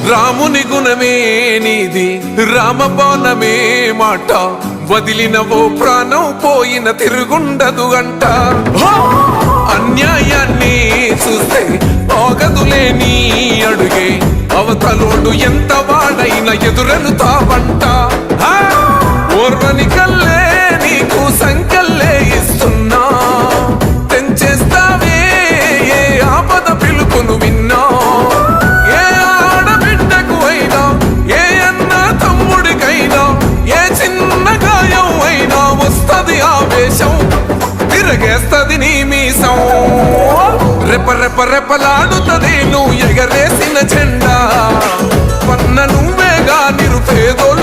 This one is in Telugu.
రాముని గుణమే నీది రామబాణమే మాట వదిలినవో ప్రాణం పోయిన తిరుగుండదు గంట అన్యాయాన్ని చూస్తే ఆగదులే నీ అడుగే అవతలోడు ఎంత వాడైనా ఎదురెనుతావంట ఓర్వని కల్లే నీకు సంకల్లే ఇస్తున్నా తెంచేస్తావే ఏ ఆపద పిలుపును విన్నా ఏ ఆడబిడ్డకు అయినా ఏ అన్న తమ్ముడికైనా ఏ చిన్న గాయం అయినా వస్తది ఆవేశం తిరగేస్తది నీ మీసం రెప రెప రెపలాడుతది నువ్వు ఎగరేసిన జెండా పన్న నువ్వేగా నిరుపేదోళ్ళు